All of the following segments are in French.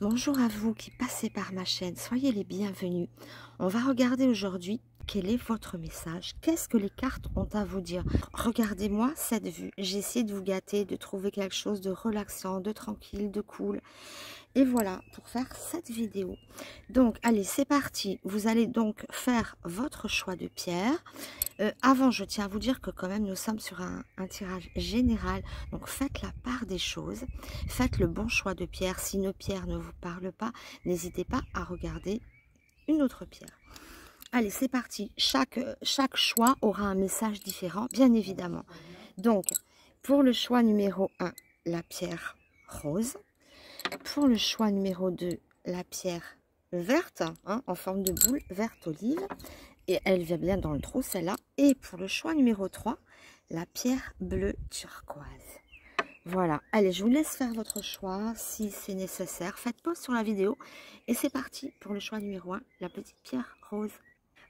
Bonjour à vous qui passez par ma chaîne, soyez les bienvenus. On va regarder aujourd'hui quel est votre message, qu'est-ce que les cartes ont à vous dire. Regardez-moi cette vue, j'ai essayé de vous gâter, de trouver quelque chose de relaxant, de tranquille, de cool. Et voilà pour faire cette vidéo. Donc allez, c'est parti, vous allez donc faire votre choix de pierre. Avant, je tiens à vous dire que quand même nous sommes sur un tirage général, donc faites la part des choses, faites le bon choix de pierre. Si une pierre ne vous parle pas, n'hésitez pas à regarder une autre pierre. Allez, c'est parti, chaque choix aura un message différent, bien évidemment. Donc, pour le choix numéro 1, la pierre rose. Pour le choix numéro 2, la pierre verte, en forme de boule, verte olive. Et elle vient bien dans le trou, celle-là. Et pour le choix numéro 3, la pierre bleue turquoise. Voilà. Allez, je vous laisse faire votre choix si c'est nécessaire. Faites pause sur la vidéo. Et c'est parti pour le choix numéro 1, la petite pierre rose.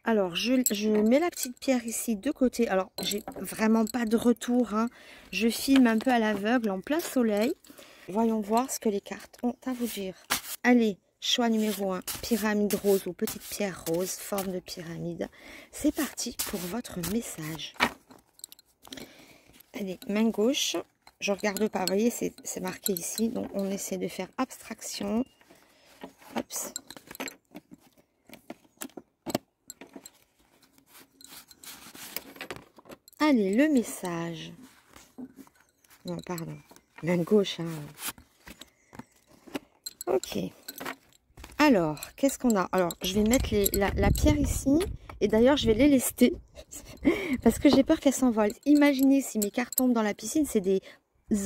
Alors, je mets la petite pierre ici de côté. Alors, j'ai vraiment pas de retour. Je filme un peu à l'aveugle, en plein soleil. Voyons voir ce que les cartes ont à vous dire. Allez. Choix numéro 1, pyramide rose ou petite pierre rose, forme de pyramide. C'est parti pour votre message. Allez, main gauche. Je regarde pas, vous voyez, c'est marqué ici. Donc, on essaie de faire abstraction. Hop. Allez, le message. Non, pardon. Main gauche. Ok. Alors, qu'est-ce qu'on a? Alors, je vais mettre la pierre ici. Et d'ailleurs, je vais les lester. Parce que j'ai peur qu'elle s'envole. Imaginez si mes cartes tombent dans la piscine. C'est des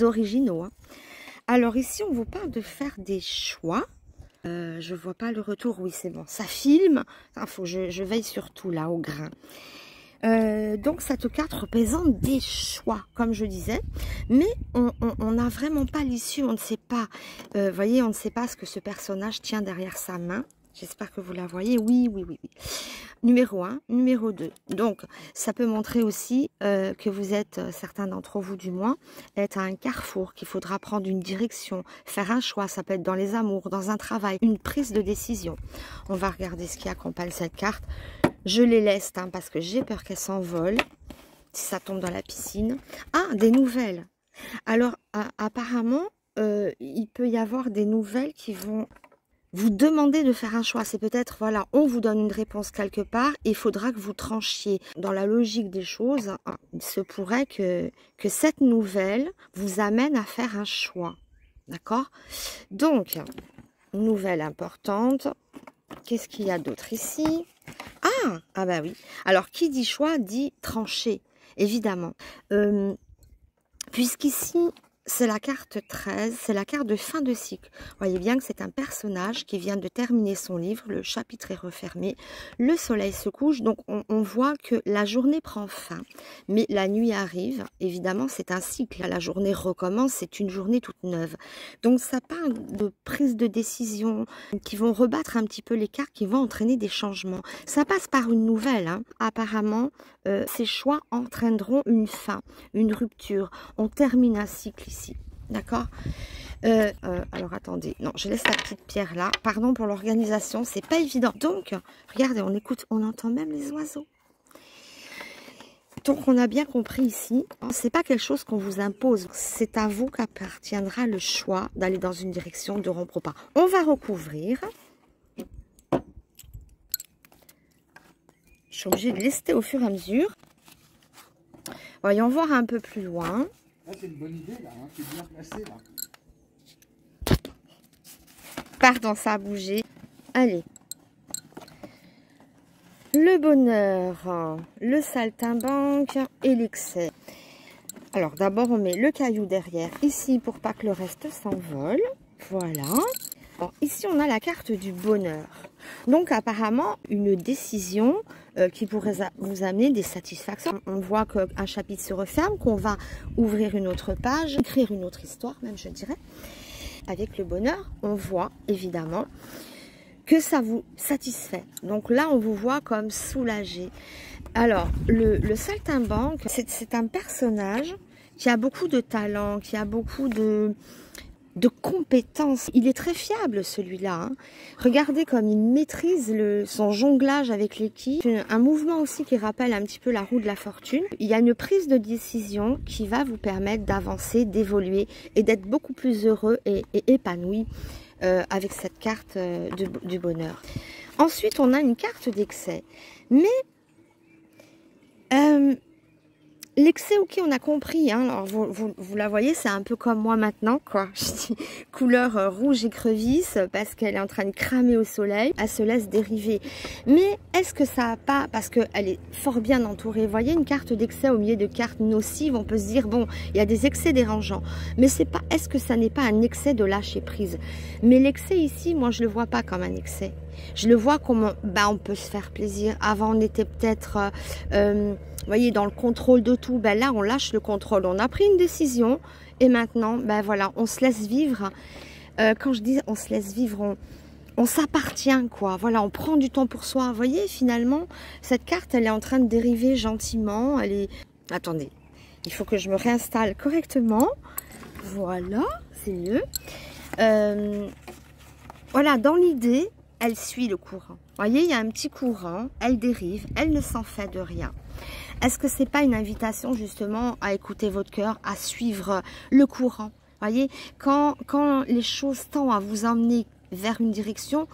originaux. Alors, ici, on vous parle de faire des choix. Je vois pas le retour. Oui, c'est bon. Ça filme. Il faut que je veille sur tout, là, au grain. Donc cette carte représente des choix, comme je disais, mais on n'a vraiment pas l'issue, on ne sait pas, voyez, on ne sait pas ce que ce personnage tient derrière sa main. J'espère que vous la voyez. Oui. Numéro 1, numéro 2. Donc, ça peut montrer aussi que vous êtes, certains d'entre vous du moins, êtes à un carrefour, qu'il faudra prendre une direction, faire un choix. Ça peut être dans les amours, dans un travail, une prise de décision. On va regarder ce qui accompagne cette carte. Je les laisse parce que j'ai peur qu'elles s'envolent si ça tombe dans la piscine. Ah, des nouvelles. Alors, apparemment, il peut y avoir des nouvelles qui vont vous demander de faire un choix. C'est peut-être, voilà, on vous donne une réponse quelque part et il faudra que vous tranchiez. Dans la logique des choses, il se pourrait que cette nouvelle vous amène à faire un choix. D'accord? Donc, nouvelle importante. Qu'est-ce qu'il y a d'autre ici? Ah bah oui. Alors, qui dit choix dit trancher, évidemment. Puisqu'ici, c'est la carte 13, c'est la carte de fin de cycle. Vous voyez bien que c'est un personnage qui vient de terminer son livre, le chapitre est refermé, le soleil se couche, donc on voit que la journée prend fin. Mais la nuit arrive, évidemment c'est un cycle, la journée recommence, c'est une journée toute neuve. Donc ça parle de prise de décision qui vont rebattre un petit peu les cartes, qui vont entraîner des changements. Ça passe par une nouvelle, apparemment ces choix entraîneront une fin, une rupture. On termine un cycle ici, d'accord? Alors attendez, non, je laisse la petite pierre là. Pardon pour l'organisation, c'est pas évident. Donc, regardez, on écoute, on entend même les oiseaux. Donc, on a bien compris ici, c'est pas quelque chose qu'on vous impose. C'est à vous qu'appartiendra le choix d'aller dans une direction, de rompre ou pas. On va recouvrir. Je suis obligée de lester au fur et à mesure. Voyons voir un peu plus loin. C'est une bonne idée là, c'est bien placé là. Pardon, ça a bougé. Allez. Le bonheur, le saltimbanque et l'excès. Alors d'abord on met le caillou derrière ici pour pas que le reste s'envole. Voilà. Bon, ici on a la carte du bonheur. Donc apparemment une décision qui pourrait vous amener des satisfactions. On voit qu'un chapitre se referme, qu'on va ouvrir une autre page, écrire une autre histoire même je dirais. Avec le bonheur, on voit évidemment que ça vous satisfait. Donc là on vous voit comme soulagé. Alors le saltimbanque, c'est un personnage qui a beaucoup de talent, qui a beaucoup de compétence. Il est très fiable celui-là. Hein. Regardez comme il maîtrise son jonglage avec l'équipe. Un mouvement aussi qui rappelle un petit peu la roue de la fortune. Il y a une prise de décision qui va vous permettre d'avancer, d'évoluer et d'être beaucoup plus heureux et épanoui avec cette carte du bonheur. Ensuite, on a une carte d'excès. Mais l'excès, ok, on a compris. Hein. Alors, vous la voyez, c'est un peu comme moi maintenant, quoi. Je dis couleur rouge écrevisse parce qu'elle est en train de cramer au soleil. Elle se laisse dériver. Mais est-ce que ça n'a pas, parce qu'elle est fort bien entourée. Vous voyez, une carte d'excès au milieu de cartes nocives, on peut se dire, bon, il y a des excès dérangeants. Mais c'est pas, est-ce que ça n'est pas un excès de lâcher prise? Mais l'excès ici, moi, je le vois pas comme un excès. Je le vois comme, on peut se faire plaisir. Avant, on était peut-être... vous voyez, dans le contrôle de tout, là, on lâche le contrôle. On a pris une décision et maintenant, voilà, on se laisse vivre. Quand je dis on se laisse vivre, on s'appartient, quoi. Voilà, on prend du temps pour soi. Vous voyez, finalement, cette carte, elle est en train de dériver gentiment. Elle est... Attendez, il faut que je me réinstalle correctement. Voilà, c'est mieux. Voilà, dans l'idée, elle suit le courant. Vous voyez, il y a un petit courant, elle dérive, elle ne s'en fait de rien. Est-ce que c'est pas une invitation justement à écouter votre cœur, à suivre le courant? Vous voyez, quand les choses tendent à vous emmener vers une direction,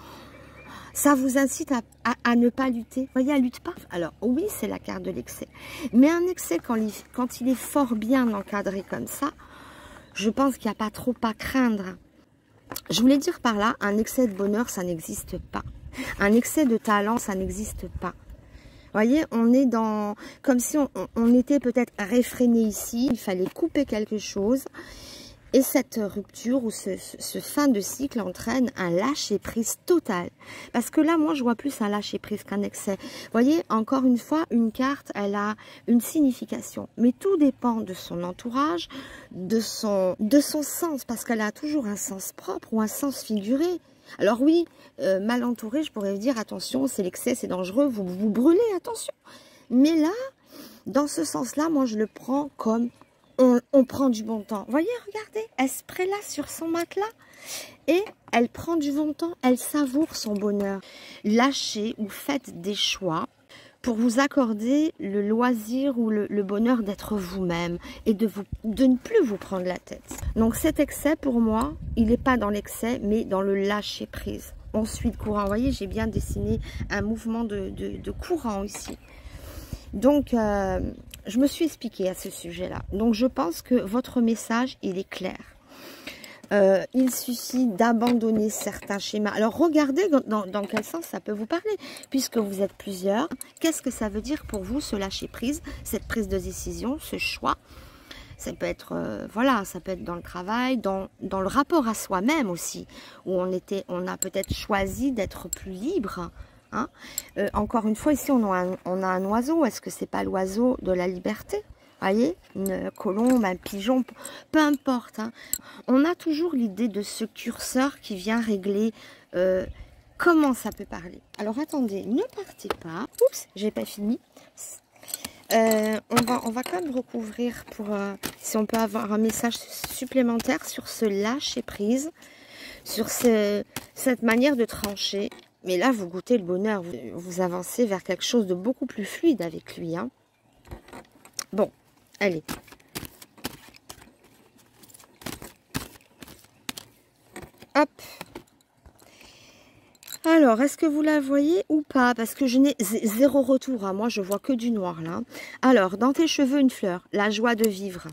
ça vous incite à ne pas lutter. Vous voyez, elle lutte pas. Alors oui, c'est la carte de l'excès. Mais un excès, quand il est fort bien encadré comme ça, je pense qu'il n'y a pas trop à craindre. Je voulais dire par là, un excès de bonheur, ça n'existe pas. Un excès de talent, ça n'existe pas. Vous voyez, on est dans... Comme si on était peut-être réfréné ici. Il fallait couper quelque chose. Et cette rupture ou ce fin de cycle entraîne un lâcher-prise total. Parce que là, moi, je vois plus un lâcher-prise qu'un excès. Vous voyez, encore une fois, une carte, elle a une signification. Mais tout dépend de son entourage, de son sens. Parce qu'elle a toujours un sens propre ou un sens figuré. Alors oui, mal entouré, je pourrais vous dire, attention, c'est l'excès, c'est dangereux, vous vous brûlez, attention. Mais là, dans ce sens-là, moi, je le prends comme on prend du bon temps. Vous voyez, regardez, elle se prélasse sur son matelas et elle prend du bon temps, elle savoure son bonheur. Lâchez ou faites des choix pour vous accorder le loisir ou le bonheur d'être vous-même et de ne plus vous prendre la tête. Donc cet excès, pour moi, il n'est pas dans l'excès, mais dans le lâcher-prise. On suit le courant. Vous voyez, j'ai bien dessiné un mouvement de courant ici. Donc, je me suis expliquée à ce sujet-là. Donc, je pense que votre message, il est clair. Il suffit d'abandonner certains schémas. Alors, regardez dans quel sens ça peut vous parler. Puisque vous êtes plusieurs, qu'est-ce que ça veut dire pour vous, ce lâcher-prise, cette prise de décision, ce choix? Ça peut être, voilà, ça peut être dans le travail, dans le rapport à soi-même aussi, où on a peut-être choisi d'être plus libre. Hein. Encore une fois, ici, on a un oiseau. Est-ce que c'est pas l'oiseau de la liberté? Voyez, une colombe, un pigeon, peu importe. Hein. On a toujours l'idée de ce curseur qui vient régler comment ça peut parler. Alors attendez, ne partez pas. Oups, j'ai pas fini. On va quand même recouvrir pour si on peut avoir un message supplémentaire sur ce lâcher prise, sur cette manière de trancher. Mais là, vous goûtez le bonheur, vous avancez vers quelque chose de beaucoup plus fluide avec lui. Hein. Bon, allez. Hop. Alors, est-ce que vous la voyez ou pas? Parce que je n'ai zéro retour. Hein. Moi, je vois que du noir là. Alors, dans tes cheveux, une fleur. La joie de vivre.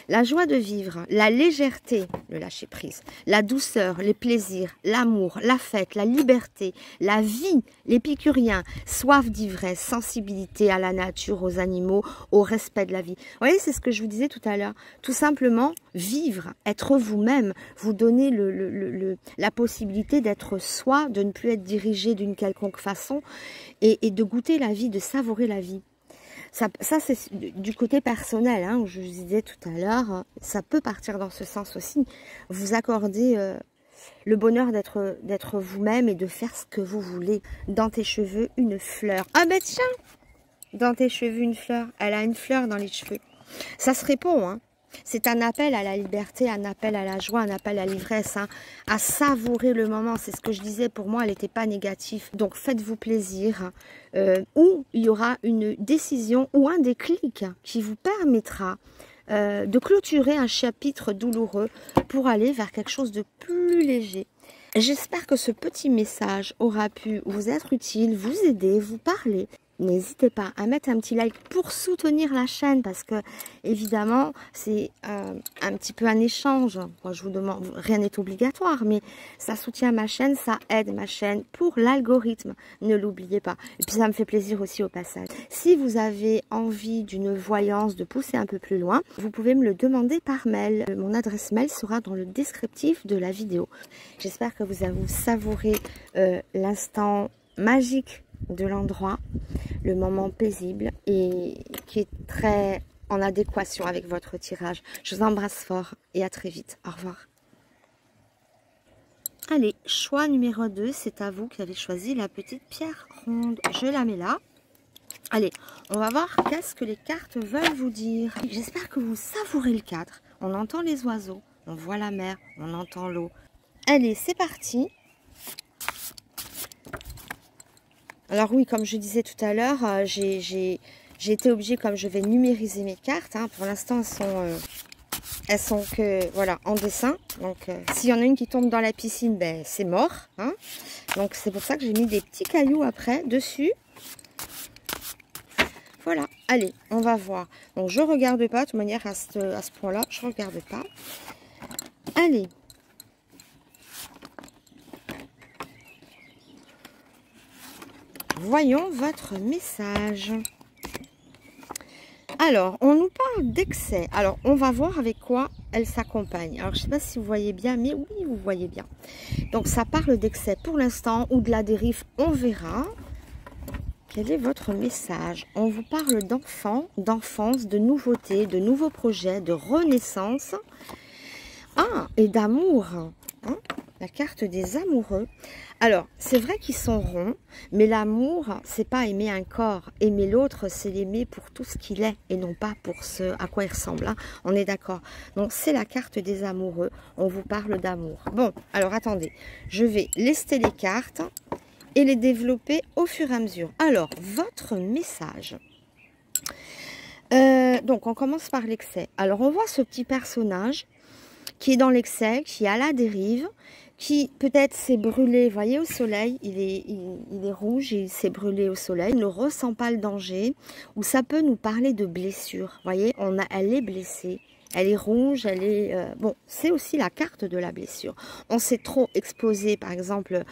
La joie de vivre, la légèreté, le lâcher prise, la douceur, les plaisirs, l'amour, la fête, la liberté, la vie, l'épicurien, soif d'ivresse, sensibilité à la nature, aux animaux, au respect de la vie. Vous voyez, c'est ce que je vous disais tout à l'heure. Tout simplement, vivre, être vous-même, vous donner la possibilité d'être soi, de ne plus être dirigé d'une quelconque façon et de goûter la vie, de savourer la vie. Ça c'est du côté personnel, hein, où je vous disais tout à l'heure, ça peut partir dans ce sens aussi. Vous accordez le bonheur d'être vous-même et de faire ce que vous voulez. Dans tes cheveux, une fleur. Ah ben tiens, dans tes cheveux, une fleur. Elle a une fleur dans les cheveux. Ça se répond, hein. C'est un appel à la liberté, un appel à la joie, un appel à l'ivresse, hein, à savourer le moment. C'est ce que je disais, pour moi, elle n'était pas négative. Donc faites-vous plaisir, ou il y aura une décision ou un déclic qui vous permettra de clôturer un chapitre douloureux pour aller vers quelque chose de plus léger. J'espère que ce petit message aura pu vous être utile, vous aider, vous parler. N'hésitez pas à mettre un petit like pour soutenir la chaîne parce que évidemment c'est un petit peu un échange. Moi je vous demande, rien n'est obligatoire, mais ça soutient ma chaîne, ça aide ma chaîne pour l'algorithme. Ne l'oubliez pas. Et puis ça me fait plaisir aussi au passage. Si vous avez envie d'une voyance, de pousser un peu plus loin, vous pouvez me le demander par mail. Mon adresse mail sera dans le descriptif de la vidéo. J'espère que vous avez savouré l'instant magique de l'endroit, le moment paisible et qui est très en adéquation avec votre tirage. Je vous embrasse fort et à très vite. Au revoir. Allez, choix numéro 2, c'est à vous qui avez choisi la petite pierre ronde. Je la mets là. Allez, on va voir qu'est-ce que les cartes veulent vous dire. J'espère que vous savourez le cadre. On entend les oiseaux, on voit la mer, on entend l'eau. Allez, c'est parti. Alors oui, comme je disais tout à l'heure, j'ai été obligée, comme je vais numériser mes cartes, hein, pour l'instant elles sont que voilà en dessin. Donc s'il y en a une qui tombe dans la piscine, ben c'est mort. Hein. Donc c'est pour ça que j'ai mis des petits cailloux après dessus. Voilà, allez, on va voir. Donc je regarde pas, de toute manière à ce point-là, je regarde pas. Allez. Voyons votre message. Alors, on nous parle d'excès. Alors, on va voir avec quoi elle s'accompagne. Alors, je ne sais pas si vous voyez bien, mais oui, vous voyez bien. Donc, ça parle d'excès pour l'instant ou de la dérive, on verra. Quel est votre message? On vous parle d'enfants, d'enfance, de nouveautés, de nouveaux projets, de renaissance. Ah, et d'amour. Hein, la carte des amoureux. Alors, c'est vrai qu'ils sont ronds, mais l'amour, c'est pas aimer un corps. Aimer l'autre, c'est l'aimer pour tout ce qu'il est et non pas pour ce à quoi il ressemble. Hein. On est d'accord. Donc, c'est la carte des amoureux. On vous parle d'amour. Bon, alors attendez. Je vais lester les cartes et les développer au fur et à mesure. Alors, votre message. Donc, on commence par l'excès. Alors, on voit ce petit personnage qui est dans l'excès, qui est à la dérive, qui peut-être s'est brûlé, voyez, au soleil, il est rouge, il s'est brûlé au soleil, il ne ressent pas le danger, ou ça peut nous parler de blessure, voyez, elle est blessée, elle est rouge, elle est... bon, c'est aussi la carte de la blessure. On s'est trop exposé, par exemple...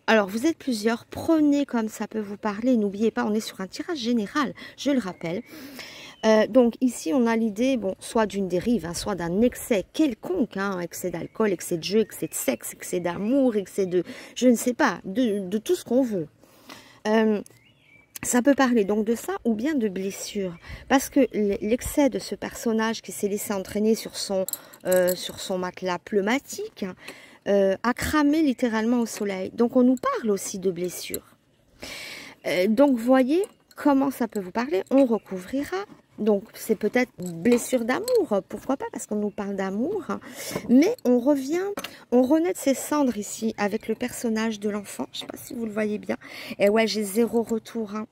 Alors, vous êtes plusieurs, prenez comme ça peut vous parler, n'oubliez pas, on est sur un tirage général, je le rappelle. Donc ici on a l'idée, bon, soit d'une dérive, hein, soit d'un excès quelconque, hein, excès d'alcool, excès de jeu, excès de sexe, excès d'amour, excès de, je ne sais pas, de tout ce qu'on veut. Ça peut parler donc de ça ou bien de blessure, parce que l'excès de ce personnage qui s'est laissé entraîner sur son matelas pneumatique a cramé littéralement au soleil. Donc on nous parle aussi de blessure. Donc voyez comment ça peut vous parler, on recouvrira. Donc, c'est peut-être blessure d'amour, pourquoi pas, parce qu'on nous parle d'amour. Mais on revient, on renaît de ses cendres ici avec le personnage de l'enfant. Je ne sais pas si vous le voyez bien. Et ouais, j'ai zéro retour. Hein.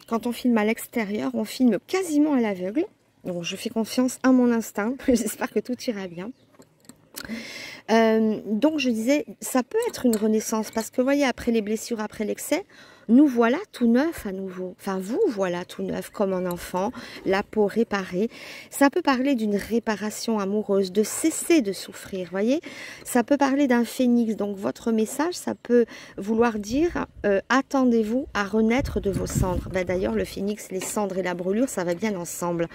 Quand on filme à l'extérieur, on filme quasiment à l'aveugle. Donc, je fais confiance à mon instinct. J'espère que tout ira bien. Donc, je disais, ça peut être une renaissance parce que, vous voyez, après les blessures, après l'excès, nous voilà tout neuf à nouveau. Enfin, vous voilà tout neuf comme un enfant, la peau réparée. Ça peut parler d'une réparation amoureuse, de cesser de souffrir, voyez. Ça peut parler d'un phénix. Donc, votre message, ça peut vouloir dire attendez-vous à renaître de vos cendres. Ben, d'ailleurs, le phénix, les cendres et la brûlure, ça va bien ensemble.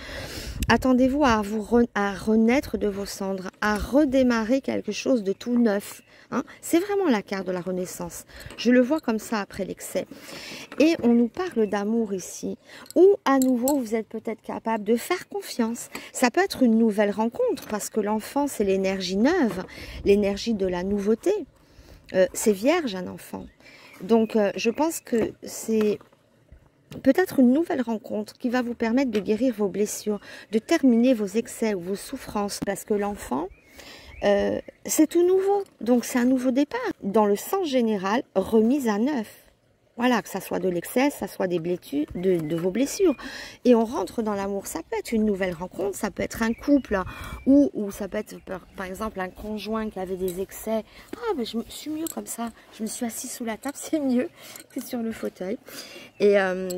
Attendez-vous à renaître de vos cendres, à redémarrer quelque chose de tout neuf. Hein, c'est vraiment la carte de la renaissance. Je le vois comme ça après l'excès. Et on nous parle d'amour ici. Ou à nouveau, vous êtes peut-être capable de faire confiance. Ça peut être une nouvelle rencontre parce que l'enfant, c'est l'énergie neuve, l'énergie de la nouveauté. C'est vierge un enfant. Donc, je pense que c'est peut-être une nouvelle rencontre qui va vous permettre de guérir vos blessures, de terminer vos excès ou vos souffrances. Parce que l'enfant, c'est tout nouveau. Donc c'est un nouveau départ. Dans le sens général, remise à neuf. Voilà, que ça soit de l'excès, ça soit des blessures, de vos blessures. Et on rentre dans l'amour. Ça peut être une nouvelle rencontre, ça peut être un couple, ou ça peut être, par exemple, un conjoint qui avait des excès. Ah, ben je suis mieux comme ça. Je me suis assise sous la table, c'est mieux que sur le fauteuil. Et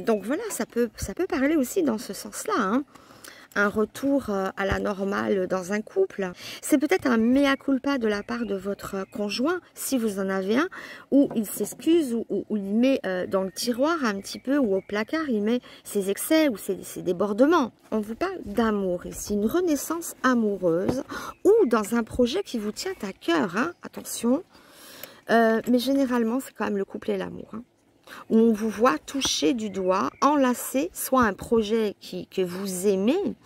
donc voilà, ça peut parler aussi dans ce sens-là, hein. Un retour à la normale dans un couple. C'est peut-être un mea culpa de la part de votre conjoint, si vous en avez un, où il s'excuse, ou il met dans le tiroir un petit peu, ou au placard, il met ses excès ou ses débordements. On vous parle d'amour ici, une renaissance amoureuse, ou dans un projet qui vous tient à cœur, hein, attention. Mais généralement, c'est quand même le couple et l'amour, hein, où on vous voit toucher du doigt, enlacer, soit un projet que vous aimez,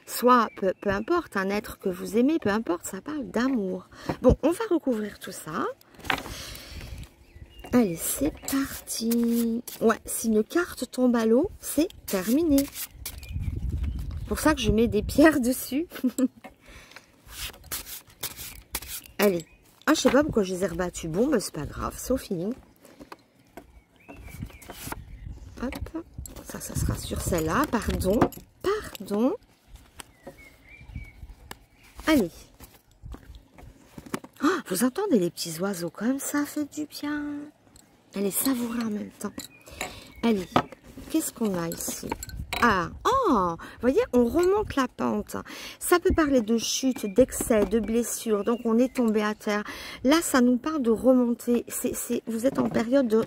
soit, peu importe, un être que vous aimez, peu importe, ça parle d'amour. Bon, on va recouvrir tout ça. Allez, c'est parti. Ouais, si une carte tombe à l'eau, c'est terminé. C'est pour ça que je mets des pierres dessus. Allez. Ah, je sais pas pourquoi je les ai rebattus. Bon, mais c'est pas grave, c'est au feeling. Hop, ça sera sur celle-là, pardon, allez. Oh, vous entendez les petits oiseaux comme ça fait du bien. Allez, savourer en même temps. Allez, qu'est-ce qu'on a ici? Ah, oh, vous voyez, on remonte la pente. Ça peut parler de chute, d'excès, de blessure, donc on est tombé à terre. Là, ça nous parle de remonter. Vous êtes en période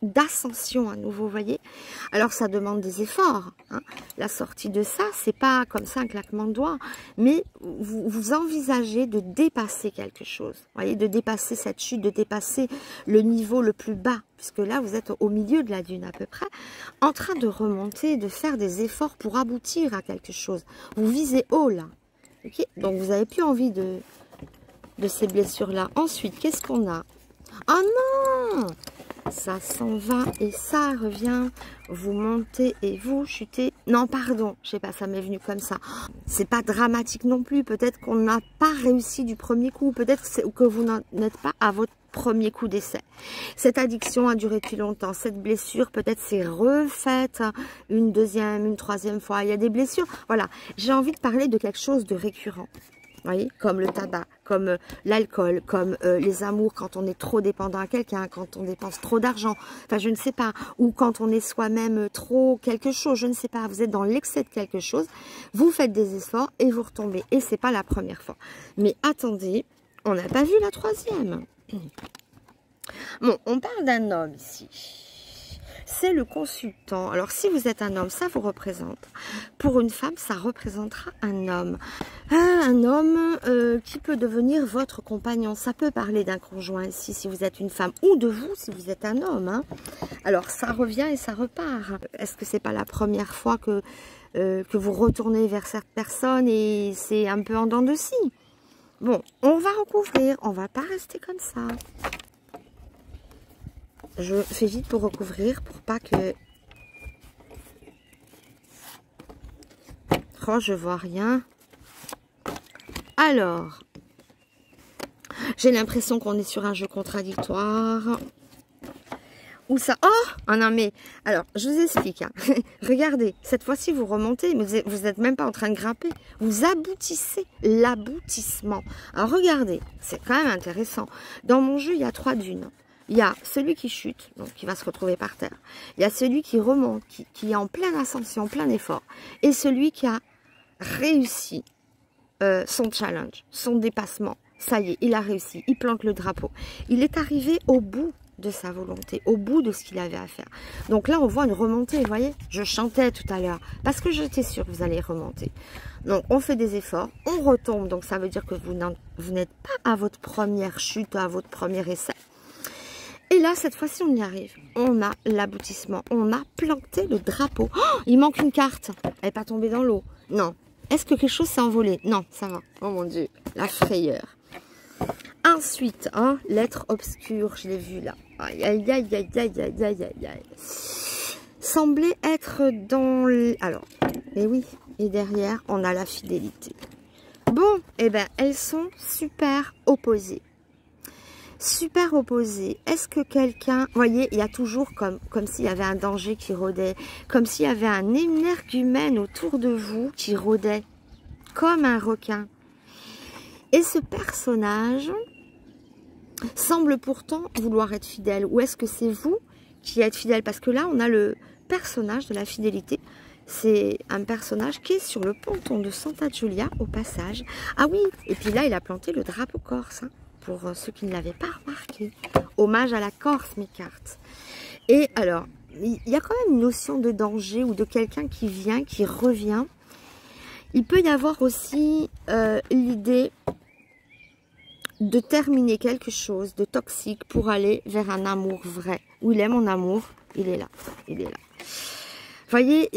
d'ascension à nouveau, vous voyez. Alors ça demande des efforts, hein. La sortie de ça, c'est pas comme ça un claquement de doigts, mais vous envisagez de dépasser quelque chose, vous voyez, de dépasser cette chute, de dépasser le niveau le plus bas, puisque là vous êtes au milieu de la dune à peu près, en train de remonter, de faire des efforts pour aboutir à quelque chose. Vous visez haut là, okay. Donc vous n'avez plus envie de ces blessures là. Ensuite, qu'est-ce qu'on a? Oh non, ça s'en va et ça revient. Vous montez et vous chutez. Non, pardon, je sais pas, ça m'est venu comme ça. C'est pas dramatique non plus. Peut-être qu'on n'a pas réussi du premier coup. Peut-être que vous n'êtes pas à votre premier coup d'essai. Cette addiction a duré depuis longtemps. Cette blessure, peut-être, c'est refaite une deuxième, une troisième fois. Il y a des blessures. Voilà, j'ai envie de parler de quelque chose de récurrent. Vous voyez, comme le tabac, comme l'alcool, comme les amours quand on est trop dépendant à quelqu'un, quand on dépense trop d'argent, enfin je ne sais pas, ou quand on est soi-même trop quelque chose, je ne sais pas, vous êtes dans l'excès de quelque chose, vous faites des efforts et vous retombez, et c'est pas la première fois. Mais attendez, on n'a pas vu la troisième. Bon, on parle d'un homme ici. C'est le consultant. Alors, si vous êtes un homme, ça vous représente. Pour une femme, ça représentera un homme. Un homme qui peut devenir votre compagnon. Ça peut parler d'un conjoint ici, si vous êtes une femme, ou de vous, si vous êtes un homme, hein. Alors, ça revient et ça repart. Est-ce que c'est pas la première fois que vous retournez vers cette personne et c'est un peu en dents de scie? Bon, on va recouvrir. On va pas rester comme ça. Je fais vite pour recouvrir, pour pas que... Oh, je vois rien. Alors, j'ai l'impression qu'on est sur un jeu contradictoire. Où ça... Oh non, mais... Alors, je vous explique. Hein. Regardez, cette fois-ci, vous remontez, mais vous n'êtes même pas en train de grimper. Vous aboutissez l'aboutissement. Alors, regardez, c'est quand même intéressant. Dans mon jeu, il y a 3 dunes. Il y a celui qui chute, donc qui va se retrouver par terre. Il y a celui qui remonte, qui est en pleine ascension, plein effort. Et celui qui a réussi son challenge, son dépassement. Ça y est, il a réussi, il plante le drapeau. Il est arrivé au bout de sa volonté, au bout de ce qu'il avait à faire. Donc là, on voit une remontée, vous voyez. Je chantais tout à l'heure, parce que j'étais sûre que vous allez remonter. Donc, on fait des efforts, on retombe, donc ça veut dire que vous n'êtes pas à votre première chute, à votre premier essai. Et là, cette fois-ci, on y arrive. On a l'aboutissement. On a planté le drapeau. Oh, il manque une carte. Elle n'est pas tombée dans l'eau. Non. Est-ce que quelque chose s'est envolé? Non, ça va. Oh mon Dieu, la frayeur. Ensuite, hein, l'être obscur, je l'ai vu là. Aïe, aïe, aïe, aïe, aïe, aïe, aïe, aïe, aïe. semblez être dans... Alors, et oui, et derrière, on a la fidélité. Bon, eh ben, elles sont super opposées. Super opposées. Est-ce que quelqu'un... Vous voyez, il y a toujours comme s'il y avait un danger qui rôdait, comme s'il y avait un énergumène autour de vous qui rôdait, comme un requin. Et ce personnage semble pourtant vouloir être fidèle. Ou est-ce que c'est vous qui êtes fidèle? Parce que là, on a le personnage de la fidélité. C'est un personnage qui est sur le ponton de Santa Giulia, au passage. Ah oui, et puis là, il a planté le drapeau corse, hein, pour ceux qui ne l'avaient pas remarqué. Hommage à la Corse, mes cartes. Et alors, il y a quand même une notion de danger ou de quelqu'un qui vient, qui revient. Il peut y avoir aussi l'idée de terminer quelque chose de toxique pour aller vers un amour vrai. Où il est mon amour, il est là, il est là. Vous voyez,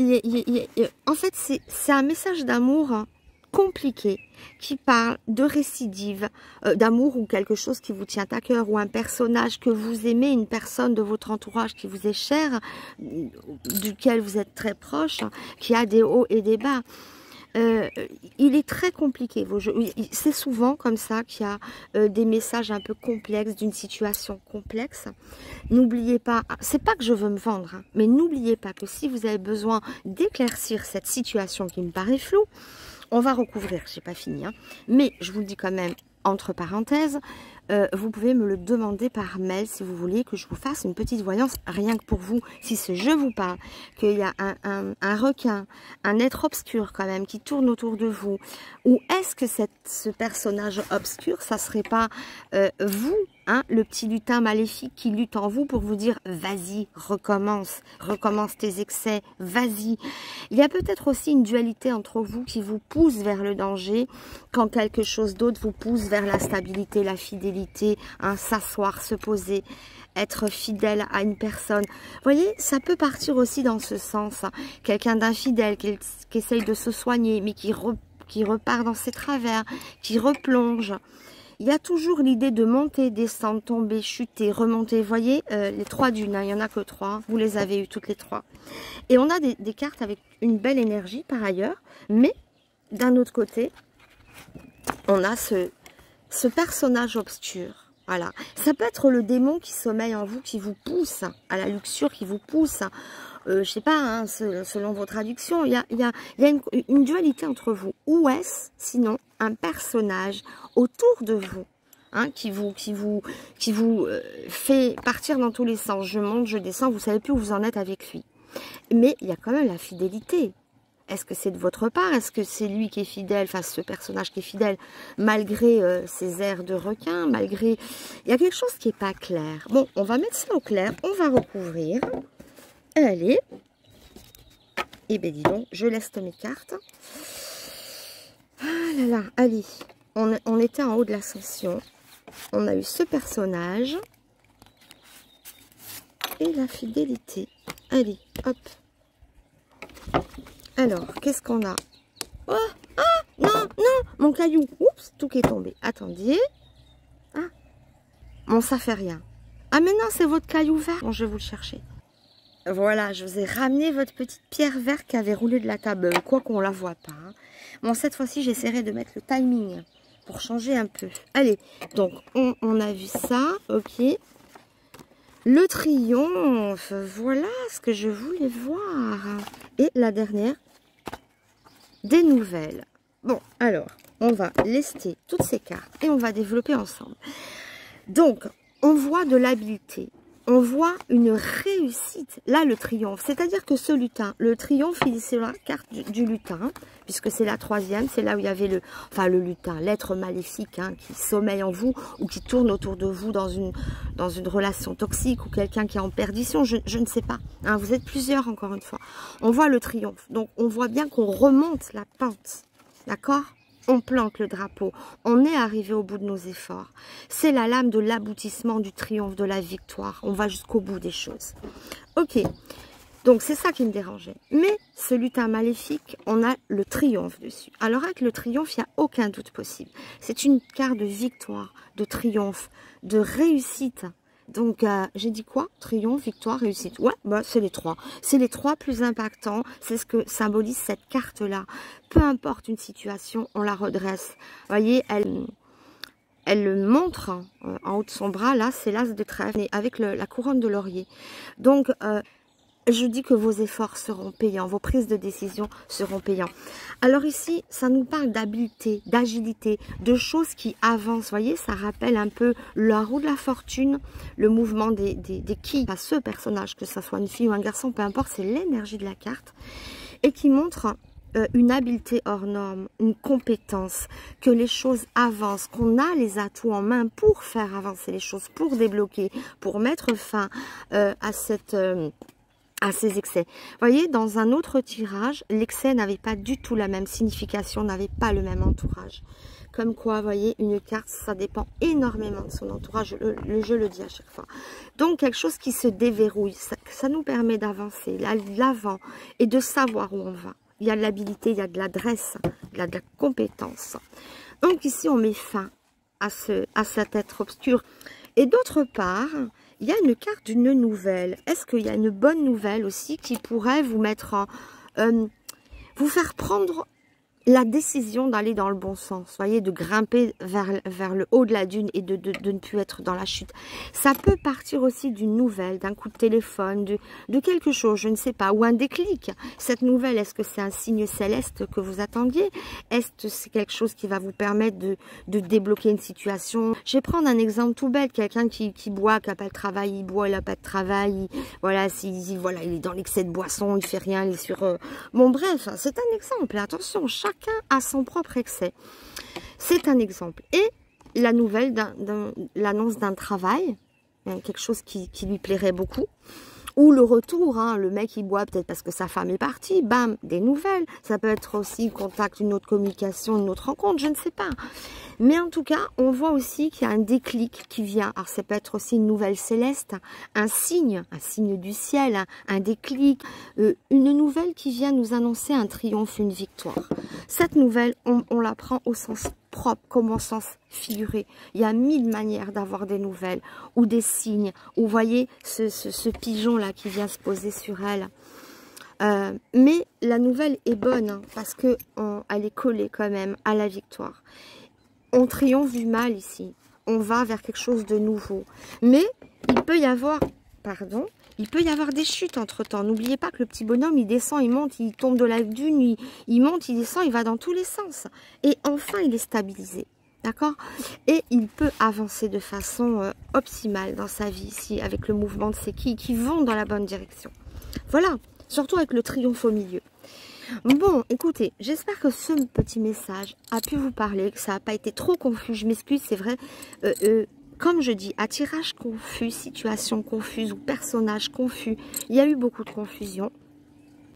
en fait, c'est un message d'amour hein, compliqué qui parle de récidive, d'amour ou quelque chose qui vous tient à cœur, ou un personnage que vous aimez, une personne de votre entourage qui vous est chère, duquel vous êtes très proche, qui a des hauts et des bas. Il est très compliqué. C'est souvent comme ça qu'il y a des messages un peu complexes, d'une situation complexe. N'oubliez pas, c'est pas que je veux me vendre, hein, mais n'oubliez pas que si vous avez besoin d'éclaircir cette situation qui me paraît floue, on va recouvrir, j'ai pas fini, hein, mais je vous le dis quand même entre parenthèses, vous pouvez me le demander par mail si vous voulez que je vous fasse une petite voyance, rien que pour vous, si ce jeu vous parle, qu'il y a un requin, un être obscur quand même qui tourne autour de vous, ou est-ce que ce personnage obscur, ça serait pas vous, hein, le petit lutin maléfique qui lutte en vous pour vous dire vas-y, recommence tes excès, vas-y. Il y a peut-être aussi une dualité entre vous qui vous pousse vers le danger quand quelque chose d'autre vous pousse vers la stabilité, la fidélité, hein, s'asseoir, se poser, être fidèle à une personne. Vous voyez, ça peut partir aussi dans ce sens. Hein. Quelqu'un d'infidèle qui essaye de se soigner mais qui repart dans ses travers, qui replonge. Il y a toujours l'idée de monter, descendre, tomber, chuter, remonter. Vous voyez, les trois dunes, hein, il n'y en a que trois. Vous les avez eues toutes les trois. Et on a des cartes avec une belle énergie par ailleurs. Mais d'un autre côté, on a ce personnage obscur. Voilà. Ça peut être le démon qui sommeille en vous, qui vous pousse à la luxure, qui vous pousse... je sais pas, hein, selon vos traductions, il y a une dualité entre vous. Ou est-ce, sinon, un personnage autour de vous, hein, qui vous fait partir dans tous les sens. Je monte, je descends, vous savez plus où vous en êtes avec lui. Mais il y a quand même la fidélité. Est-ce que c'est de votre part? Est-ce que c'est lui qui est fidèle, enfin ce personnage qui est fidèle, malgré ses airs de requin, malgré... Il y a quelque chose qui n'est pas clair. Bon, on va mettre ça au clair, on va recouvrir. Allez, et bien dis donc, je laisse mes cartes. Ah là là, allez, on était en haut de l'ascension. On a eu ce personnage. Et la fidélité. Allez, hop. Alors, qu'est-ce qu'on a? Oh, ah, non, non, mon caillou. Oups, tout qui est tombé. Attendez. Ah, bon, ça fait rien. Ah, mais non, c'est votre caillou vert. Bon, je vais vous le chercher. Voilà, je vous ai ramené votre petite pierre verte qui avait roulé de la table, quoi qu'on la voit pas. Hein. Bon, cette fois-ci, j'essaierai de mettre le timing pour changer un peu. Allez, donc, on a vu ça, ok. Le triomphe, voilà ce que je voulais voir. Et la dernière, des nouvelles. Bon, alors, on va lester toutes ces cartes et on va développer ensemble. Donc, on voit de l'habileté. On voit une réussite, là le triomphe, c'est-à-dire que ce lutin, le triomphe, il est sur la carte du lutin, puisque c'est la troisième, c'est là où il y avait le lutin, l'être maléfique hein, qui sommeille en vous ou qui tourne autour de vous dans une relation toxique ou quelqu'un qui est en perdition, je ne sais pas, hein, vous êtes plusieurs encore une fois. On voit le triomphe, donc on voit bien qu'on remonte la pente, d'accord ? On plante le drapeau, on est arrivé au bout de nos efforts. C'est la lame de l'aboutissement du triomphe, de la victoire. On va jusqu'au bout des choses. Ok, donc c'est ça qui me dérangeait. Mais ce lutin maléfique, on a le triomphe dessus. Alors avec le triomphe, il n'y a aucun doute possible. C'est une carte de victoire, de triomphe, de réussite. Donc, j'ai dit quoi? Triomphe, victoire, réussite. Ouais, bah, c'est les trois. C'est les trois plus impactants. C'est ce que symbolise cette carte-là. Peu importe une situation, on la redresse. Vous voyez, elle montre en haut de son bras, là, c'est l'as de trèfle, avec la couronne de laurier. Donc, je dis que vos efforts seront payants, vos prises de décision seront payantes. Alors ici, ça nous parle d'habileté, d'agilité, de choses qui avancent. Vous voyez, ça rappelle un peu la roue de la fortune, le mouvement des quilles. À ce personnage, que ce soit une fille ou un garçon, peu importe, c'est l'énergie de la carte. Et qui montre une habileté hors norme, une compétence, que les choses avancent, qu'on a les atouts en main pour faire avancer les choses, pour débloquer, pour mettre fin à ces excès. Vous voyez, dans un autre tirage, l'excès n'avait pas du tout la même signification, n'avait pas le même entourage. Comme quoi, vous voyez, une carte, ça dépend énormément de son entourage, je le dis à chaque fois. Donc, quelque chose qui se déverrouille, ça nous permet d'avancer, l'avant, et de savoir où on va. Il y a de l'habilité, il y a de l'adresse, il y a de la compétence. Donc, ici, on met fin à cet être obscur. Et d'autre part, il y a une carte d'une nouvelle. Est-ce qu'il y a une bonne nouvelle aussi qui pourrait vous mettre vous faire prendre la décision d'aller dans le bon sens, voyez, de grimper vers le haut de la dune et de ne plus être dans la chute. Ça peut partir aussi d'une nouvelle, d'un coup de téléphone, de quelque chose, je ne sais pas, ou un déclic. Cette nouvelle, est-ce que c'est un signe céleste que vous attendiez? Est-ce que c'est quelque chose qui va vous permettre de débloquer une situation? Je vais prendre un exemple tout bête, quelqu'un qui boit, qui n'a pas de travail, il boit, il n'a pas de travail, voilà, voilà, il est dans l'excès de boisson, il fait rien, il est sur... Bon bref, c'est un exemple, attention, chacun a son propre excès. C'est un exemple. Et la nouvelle, l'annonce d'un travail, quelque chose qui lui plairait beaucoup, ou le retour, hein, le mec il boit peut-être parce que sa femme est partie, bam, des nouvelles. Ça peut être aussi contact, une autre communication, une autre rencontre, je ne sais pas. Mais en tout cas, on voit aussi qu'il y a un déclic qui vient. Alors ça peut être aussi une nouvelle céleste, un signe du ciel, un déclic, une nouvelle qui vient nous annoncer un triomphe, une victoire. Cette nouvelle, on la prend au sens propre comme au sens figuré. Il y a 1000 manières d'avoir des nouvelles ou des signes. Ou vous voyez ce pigeon là qui vient se poser sur elle. Mais la nouvelle est bonne hein, parce que elle est collée quand même à la victoire. On triomphe du mal ici. On va vers quelque chose de nouveau. Mais il peut y avoir, pardon, il peut y avoir des chutes entre-temps. N'oubliez pas que le petit bonhomme, il descend, il monte, il tombe de la dune, il monte, il descend, il va dans tous les sens. Et enfin, il est stabilisé. D'accord? Et il peut avancer de façon optimale dans sa vie ici, avec le mouvement de ses quilles qui vont dans la bonne direction. Voilà, surtout avec le triomphe au milieu. Bon, écoutez, j'espère que ce petit message a pu vous parler, que ça n'a pas été trop confus. Je m'excuse, c'est vrai. Comme je dis, à tirage confus, situation confuse ou personnage confus, il y a eu beaucoup de confusion.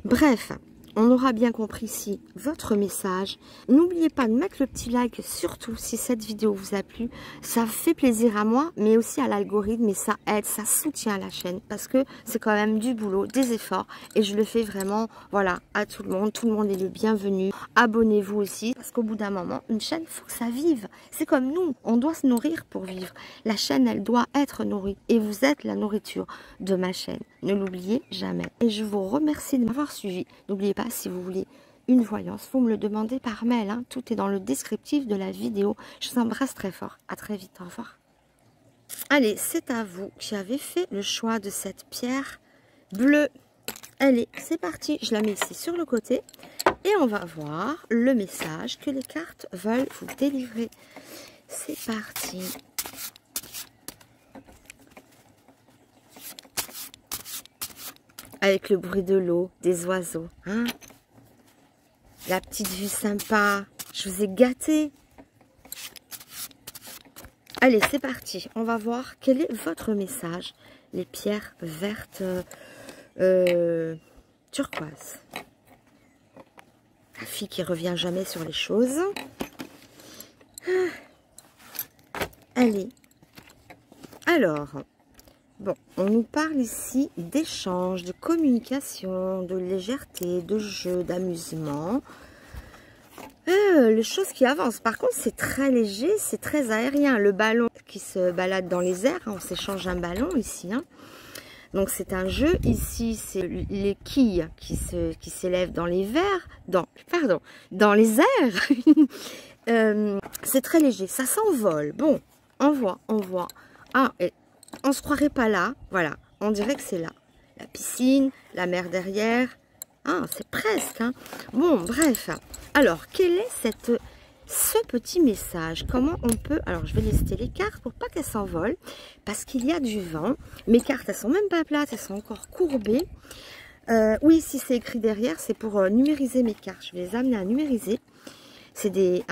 Bref, on aura bien compris ici votre message. N'oubliez pas de mettre le petit like, surtout si cette vidéo vous a plu. Ça fait plaisir à moi, mais aussi à l'algorithme, et ça aide, ça soutient la chaîne. Parce que c'est quand même du boulot, des efforts, et je le fais vraiment, voilà, à tout le monde est le bienvenu. Abonnez-vous aussi, parce qu'au bout d'un moment, une chaîne, il faut que ça vive. C'est comme nous, on doit se nourrir pour vivre. La chaîne, elle doit être nourrie, et vous êtes la nourriture de ma chaîne. Ne l'oubliez jamais. Et je vous remercie de m'avoir suivi. N'oubliez pas, si vous voulez une voyance, vous me le demandez par mail. Hein. Tout est dans le descriptif de la vidéo. Je vous embrasse très fort. À très vite. Au revoir. Allez, c'est à vous qui avez fait le choix de cette pierre bleue. Allez, c'est parti. Je la mets ici sur le côté. Et on va voir le message que les cartes veulent vous délivrer. C'est parti. Avec le bruit de l'eau, des oiseaux. Hein, la petite vue sympa. Je vous ai gâté. Allez, c'est parti. On va voir quel est votre message. Les pierres vertes turquoise. La fille qui revient jamais sur les choses. Allez. Alors... Bon, on nous parle ici d'échange, de communication, de légèreté, de jeu, d'amusement. Les choses qui avancent. Par contre, c'est très léger, c'est très aérien. Le ballon qui se balade dans les airs, on s'échange un ballon ici. Hein. Donc c'est un jeu. Ici, c'est les quilles qui s'élèvent dans les airs. Dans les airs. C'est très léger, ça s'envole. Bon, on voit. Ah, et on se croirait pas là. Voilà, on dirait que c'est là. La piscine, la mer derrière. Ah, c'est presque. Hein. Bon, bref. Alors, quel est ce petit message? Comment on peut... Alors, je vais lister les cartes pour pas qu'elles s'envolent. Parce qu'il y a du vent. Mes cartes, elles sont même pas plates. Elles sont encore courbées. Oui, si c'est écrit derrière, c'est pour numériser mes cartes. Je vais les amener à numériser. C'est des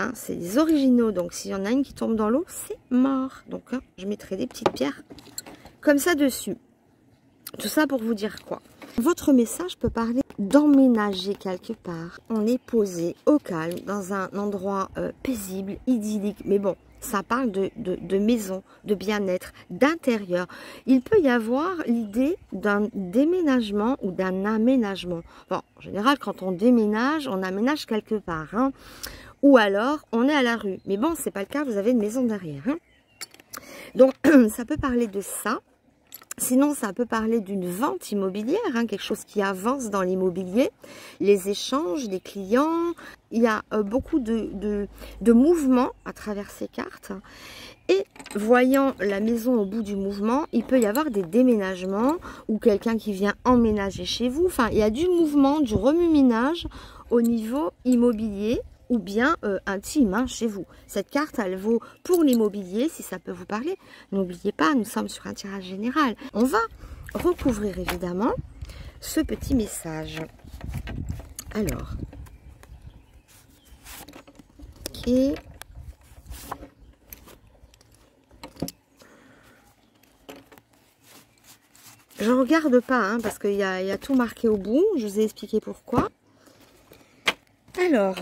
originaux. Donc, s'il y en a une qui tombe dans l'eau, c'est mort. Donc, hein, je mettrai des petites pierres comme ça dessus. Tout ça pour vous dire quoi? Votre message peut parler d'emménager quelque part. On est posé au calme, dans un endroit paisible, idyllique. Mais bon, ça parle de maison, de bien-être, d'intérieur. Il peut y avoir l'idée d'un déménagement ou d'un aménagement. Bon, en général, quand on déménage, on aménage quelque part. Hein. Ou alors, on est à la rue. Mais bon, c'est pas le cas, vous avez une maison derrière. Hein. Donc, ça peut parler de ça. Sinon, ça peut parler d'une vente immobilière, hein, quelque chose qui avance dans l'immobilier, les échanges, les clients. Il y a beaucoup de mouvements à travers ces cartes. Et voyant la maison au bout du mouvement, il peut y avoir des déménagements ou quelqu'un qui vient emménager chez vous. Enfin, il y a du mouvement, du remue-ménage au niveau immobilier ou bien intime hein, chez vous. Cette carte, elle vaut pour l'immobilier, si ça peut vous parler. N'oubliez pas, nous sommes sur un tirage général. On va recouvrir évidemment ce petit message. Alors, ok. Je regarde pas, hein, parce qu'il y a tout marqué au bout. Je vous ai expliqué pourquoi. Alors...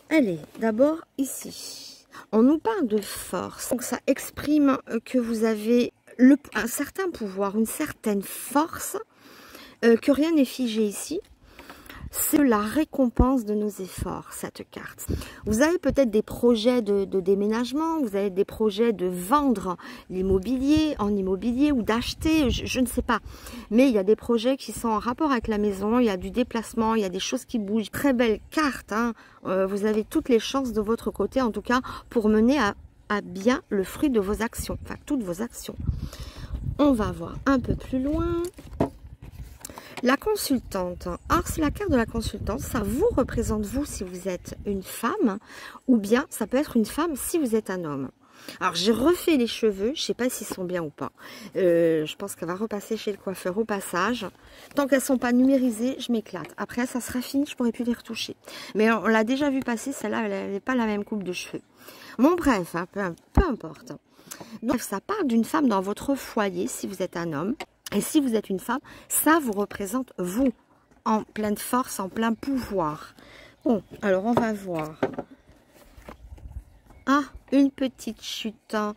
Allez, d'abord ici, on nous parle de force. Donc ça exprime que vous avez un certain pouvoir, une certaine force, que rien n'est figé ici. C'est la récompense de nos efforts, cette carte. Vous avez peut-être des projets de déménagement, vous avez des projets de vendre l'immobilier en immobilier ou d'acheter, je ne sais pas. Mais il y a des projets qui sont en rapport avec la maison, il y a du déplacement, il y a des choses qui bougent. Très belle carte, hein. Vous avez toutes les chances de votre côté, en tout cas, pour mener à bien le fruit de vos actions, enfin toutes vos actions. On va voir un peu plus loin. La consultante, alors c'est la carte de la consultante, ça vous représente vous si vous êtes une femme, ou bien ça peut être une femme si vous êtes un homme. Alors j'ai refait les cheveux, je ne sais pas s'ils sont bien ou pas, je pense qu'elle va repasser chez le coiffeur au passage. Tant qu'elles ne sont pas numérisées, je m'éclate. Après ça sera fini, je pourrai plus les retoucher. Mais on l'a déjà vu passer, celle-là elle n'avait pas la même coupe de cheveux. Bon bref, hein, peu importe. Donc ça parle d'une femme dans votre foyer si vous êtes un homme. Et si vous êtes une femme, ça vous représente vous, en pleine force, en plein pouvoir. Bon, alors on va voir. Ah, une petite chute, hein,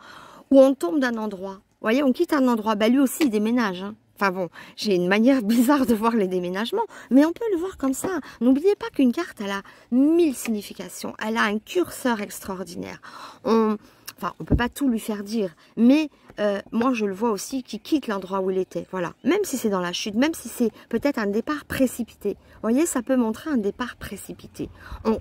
où on tombe d'un endroit. Vous voyez, on quitte un endroit. Bah, lui aussi, il déménage. Hein. Enfin bon, j'ai une manière bizarre de voir les déménagements, mais on peut le voir comme ça. N'oubliez pas qu'une carte, elle a 1000 significations. Elle a un curseur extraordinaire. Enfin, on ne peut pas tout lui faire dire, mais moi, je le vois aussi qui quitte l'endroit où il était. Voilà, même si c'est dans la chute, même si c'est peut-être un départ précipité. Vous voyez, ça peut montrer un départ précipité.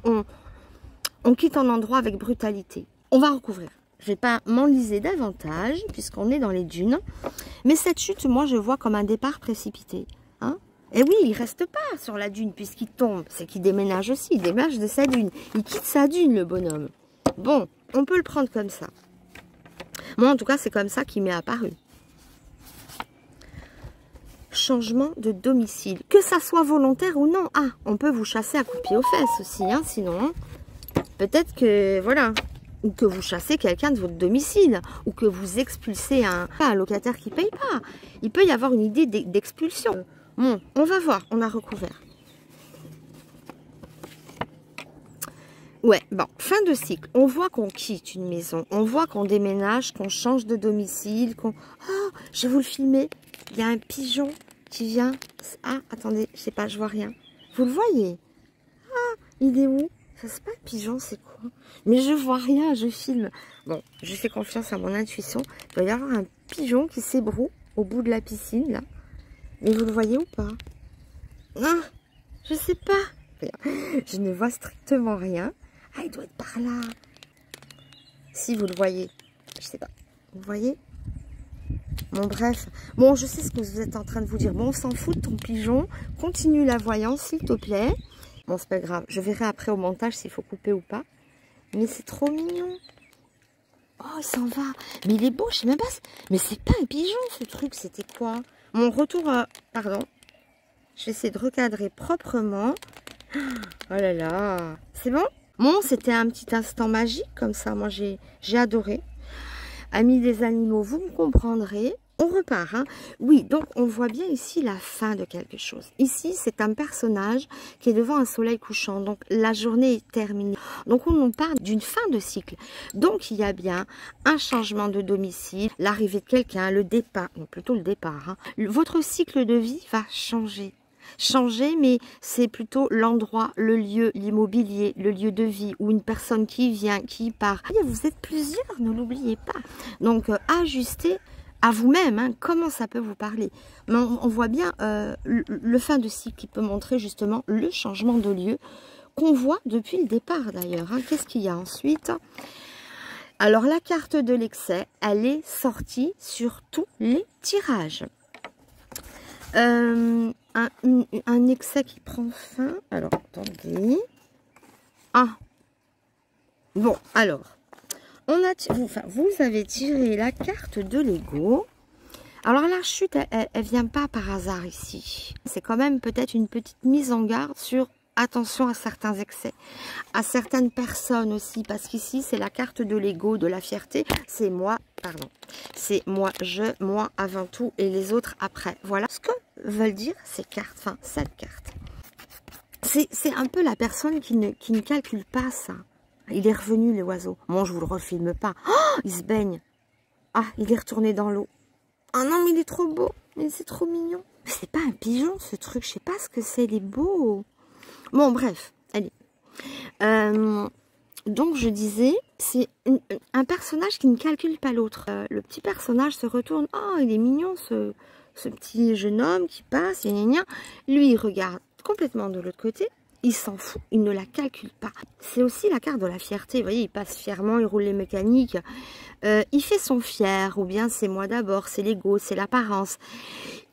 On quitte un endroit avec brutalité. On va recouvrir. Je ne vais pas m'enliser davantage, puisqu'on est dans les dunes. Mais cette chute, moi, je vois comme un départ précipité. Hein? Et oui, il ne reste pas sur la dune, puisqu'il tombe. C'est qu'il déménage aussi, il déménage de sa dune. Il quitte sa dune, le bonhomme. Bon, on peut le prendre comme ça. Moi, en tout cas, c'est comme ça qu'il m'est apparu. Changement de domicile. Que ça soit volontaire ou non. Ah, on peut vous chasser à coups de pied aux fesses aussi, hein, sinon. Peut-être que, voilà, ou que vous chassez quelqu'un de votre domicile, ou que vous expulsez un locataire qui ne paye pas. Il peut y avoir une idée d'expulsion. Bon, on va voir, on a recouvert. Ouais, bon, fin de cycle. On voit qu'on quitte une maison, on voit qu'on déménage, qu'on change de domicile, qu'on... Oh, je vais vous le filmer. Il y a un pigeon qui vient... Ah, attendez, je sais pas, je vois rien. Vous le voyez? Ah, il est où? Ça, c'est pas un pigeon, c'est quoi? Mais je vois rien, je filme. Bon, je fais confiance à mon intuition. Il doit y avoir un pigeon qui s'ébroue au bout de la piscine, là. Mais vous le voyez ou pas? Ah, je sais pas. Je ne vois strictement rien. Ah, il doit être par là. Si vous le voyez, je sais pas. Vous voyez? Bon, bref. Bon, je sais ce que vous êtes en train de vous dire. Bon, on s'en fout de ton pigeon. Continue la voyance, s'il te plaît. Bon, c'est pas grave. Je verrai après au montage s'il faut couper ou pas. Mais c'est trop mignon. Oh, il s'en va. Mais il est beau, je sais même pas. Mais c'est pas un pigeon, ce truc. C'était quoi? Mon retour à... Pardon. Je vais essayer de recadrer proprement. Oh là là. C'est bon? Bon, c'était un petit instant magique comme ça. Moi, j'ai adoré. Amis des animaux, vous me comprendrez. On repart, hein. Oui, donc on voit bien ici la fin de quelque chose. Ici, c'est un personnage qui est devant un soleil couchant. Donc, la journée est terminée. Donc, on nous parle d'une fin de cycle. Donc, il y a bien un changement de domicile, l'arrivée de quelqu'un, le départ, non, plutôt le départ. Hein. Votre cycle de vie va changer. Changer, mais c'est plutôt l'endroit, le lieu, l'immobilier, le lieu de vie, ou une personne qui vient, qui part. Vous êtes plusieurs, ne l'oubliez pas. Donc, ajustez à vous-même, hein, comment ça peut vous parler. Mais on voit bien le fin de cycle qui peut montrer justement le changement de lieu qu'on voit depuis le départ d'ailleurs. Hein. Qu'est-ce qu'il y a ensuite? Alors, la carte de l'excès, elle est sortie sur tous les tirages. Un excès qui prend fin. Alors, attendez. Ah. Bon, alors. Vous avez tiré la carte de l'ego. Alors, la chute, elle vient pas par hasard ici. C'est quand même peut-être une petite mise en garde sur attention à certains excès. À certaines personnes aussi. Parce qu'ici, c'est la carte de l'ego, de la fierté. C'est moi, pardon. C'est moi, moi avant tout et les autres après. Voilà ce que veulent dire ces cartes, enfin cette carte. C'est un peu la personne qui ne calcule pas ça. Il est revenu l'oiseau. Bon, je vous le refilme pas. Oh, il se baigne. Ah, il est retourné dans l'eau. Ah non, mais il est trop beau. Mais c'est trop mignon. C'est pas un pigeon ce truc. Je sais pas ce que c'est. Il est beau. Bon, bref. Allez. Donc, je disais, c'est un personnage qui ne calcule pas l'autre. Le petit personnage se retourne. Oh, il est mignon ce petit jeune homme qui passe. Gna, gna, gna. Lui, il regarde complètement de l'autre côté. Il s'en fout, il ne la calcule pas. C'est aussi la carte de la fierté. Vous voyez, il passe fièrement, il roule les mécaniques. Il fait son fier, ou bien c'est moi d'abord, c'est l'ego, c'est l'apparence.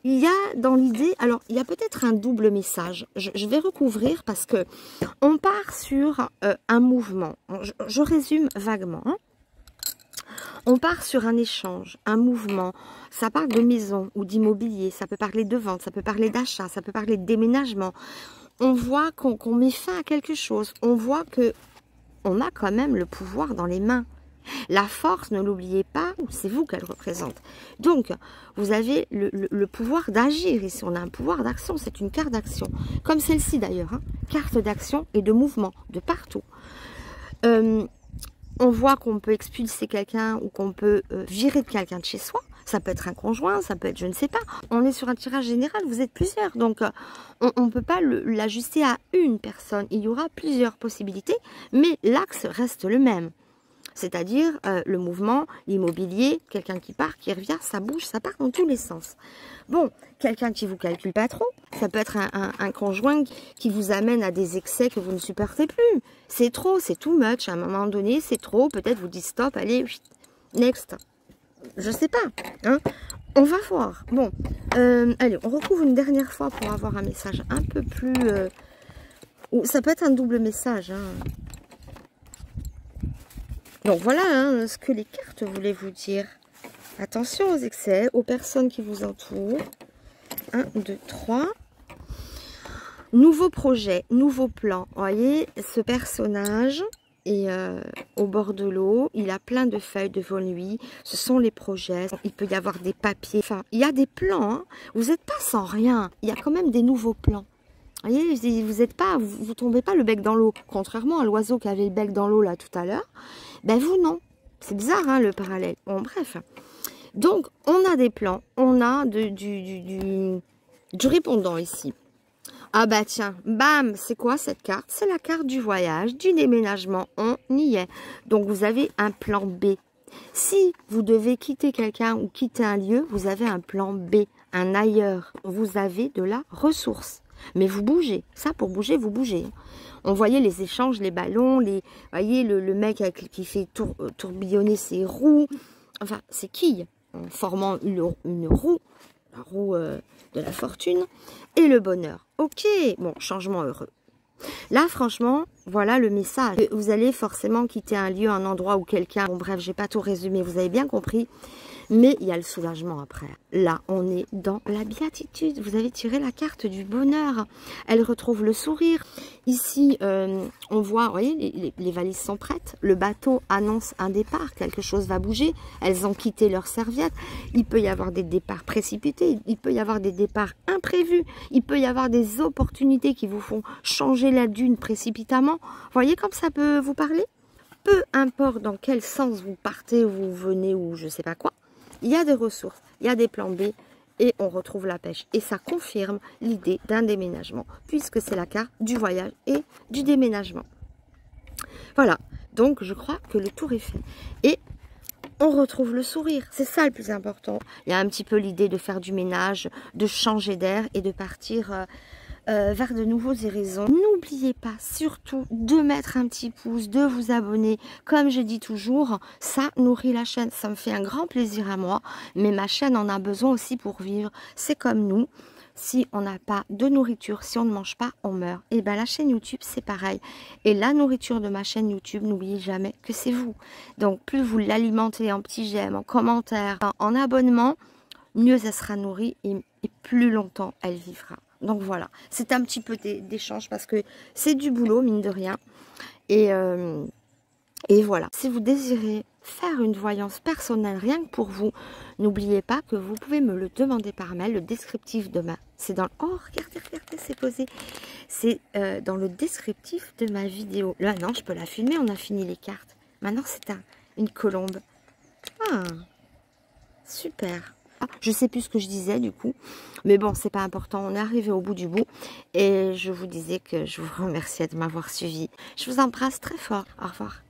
Il y a dans l'idée, alors il y a peut-être un double message. Je vais recouvrir parce que on part sur un mouvement. Je résume vaguement. Hein. On part sur un échange, un mouvement. Ça parle de maison ou d'immobilier, ça peut parler de vente, ça peut parler d'achat, ça peut parler de déménagement. On voit qu'on met fin à quelque chose. On voit que on a quand même le pouvoir dans les mains. La force, ne l'oubliez pas, c'est vous qu'elle représente. Donc, vous avez le pouvoir d'agir ici. On a un pouvoir d'action, c'est une carte d'action. Comme celle-ci d'ailleurs, hein. Carte d'action et de mouvement, de partout. On voit qu'on peut expulser quelqu'un ou qu'on peut virer de quelqu'un de chez soi. Ça peut être un conjoint, ça peut être je ne sais pas. On est sur un tirage général, vous êtes plusieurs. Donc, on ne peut pas l'ajuster à une personne. Il y aura plusieurs possibilités, mais l'axe reste le même. C'est-à-dire le mouvement, l'immobilier, quelqu'un qui part, qui revient, ça bouge, ça part dans tous les sens. Bon, quelqu'un qui ne vous calcule pas trop, ça peut être un conjoint qui vous amène à des excès que vous ne supportez plus. C'est trop, c'est too much. À un moment donné, c'est trop. Peut-être vous dites stop, allez, next. Je sais pas. Hein. On va voir. Bon, allez, on recouvre une dernière fois pour avoir un message un peu plus... ça peut être un double message. Hein. Donc voilà hein, ce que les cartes voulaient vous dire. Attention aux excès, aux personnes qui vous entourent. 1, 2, 3. Nouveau projet, nouveau plan. Vous voyez, ce personnage est au bord de l'eau. Il a plein de feuilles devant lui. Ce sont les projets. Il peut y avoir des papiers. Enfin, il y a des plans. Hein. Vous n'êtes pas sans rien. Il y a quand même des nouveaux plans. Vous voyez, vous tombez pas le bec dans l'eau. Contrairement à l'oiseau qui avait le bec dans l'eau là tout à l'heure. Ben vous non. C'est bizarre hein, le parallèle. Bon bref. Donc on a des plans. On a du répondant ici. Ah bah tiens, bam, c'est quoi cette carte? C'est la carte du voyage, du déménagement, on y est. Donc vous avez un plan B. Si vous devez quitter quelqu'un ou quitter un lieu, vous avez un plan B, un ailleurs. Vous avez de la ressource. Mais vous bougez. Ça, pour bouger, vous bougez. On voyait les échanges, les ballons, voyez le mec qui fait tourbillonner ses roues. Enfin, ses quilles, en formant une roue. La roue de la fortune. Et le bonheur. Ok, bon, changement heureux. Là, franchement, voilà le message. Vous allez forcément quitter un lieu, un endroit ou quelqu'un. Bon, bref, j'ai pas tout résumé, vous avez bien compris. Mais il y a le soulagement après. Là, on est dans la béatitude. Vous avez tiré la carte du bonheur. Elle retrouve le sourire. Ici, on voit, vous voyez, les valises sont prêtes. Le bateau annonce un départ. Quelque chose va bouger. Elles ont quitté leur serviette. Il peut y avoir des départs précipités. Il peut y avoir des départs imprévus. Il peut y avoir des opportunités qui vous font changer la dune précipitamment. Vous voyez comme ça peut vous parler? Peu importe dans quel sens vous partez, vous venez ou je sais pas quoi. Il y a des ressources, il y a des plans B et on retrouve la pêche. Et ça confirme l'idée d'un déménagement, puisque c'est la carte du voyage et du déménagement. Voilà, donc je crois que le tour est fait. Et on retrouve le sourire, c'est ça le plus important. Il y a un petit peu l'idée de faire du ménage, de changer d'air et de partir vers de nouveaux horizons. N'oubliez pas surtout de mettre un petit pouce, de vous abonner. Comme je dis toujours, ça nourrit la chaîne. Ça me fait un grand plaisir à moi, mais ma chaîne en a besoin aussi pour vivre. C'est comme nous. Si on n'a pas de nourriture, si on ne mange pas, on meurt. Et bien la chaîne YouTube, c'est pareil. Et la nourriture de ma chaîne YouTube, n'oubliez jamais que c'est vous. Donc plus vous l'alimentez en petits j'aime, en commentaires, en abonnement, mieux elle sera nourrie et plus longtemps elle vivra. Donc voilà, c'est un petit peu d'échange parce que c'est du boulot, mine de rien. Et voilà, si vous désirez faire une voyance personnelle rien que pour vous, n'oubliez pas que vous pouvez me le demander par mail. Le descriptif de ma... C'est dans... Oh, regardez, c'est posé. C'est dans le descriptif de ma vidéo. Là, non, je peux la filmer, on a fini les cartes. Maintenant, c'est une colombe. Ah, super. Ah, je sais plus ce que je disais du coup, mais bon, c'est pas important, on est arrivé au bout du bout et je vous disais que je vous remerciais de m'avoir suivi. Je vous embrasse très fort, au revoir.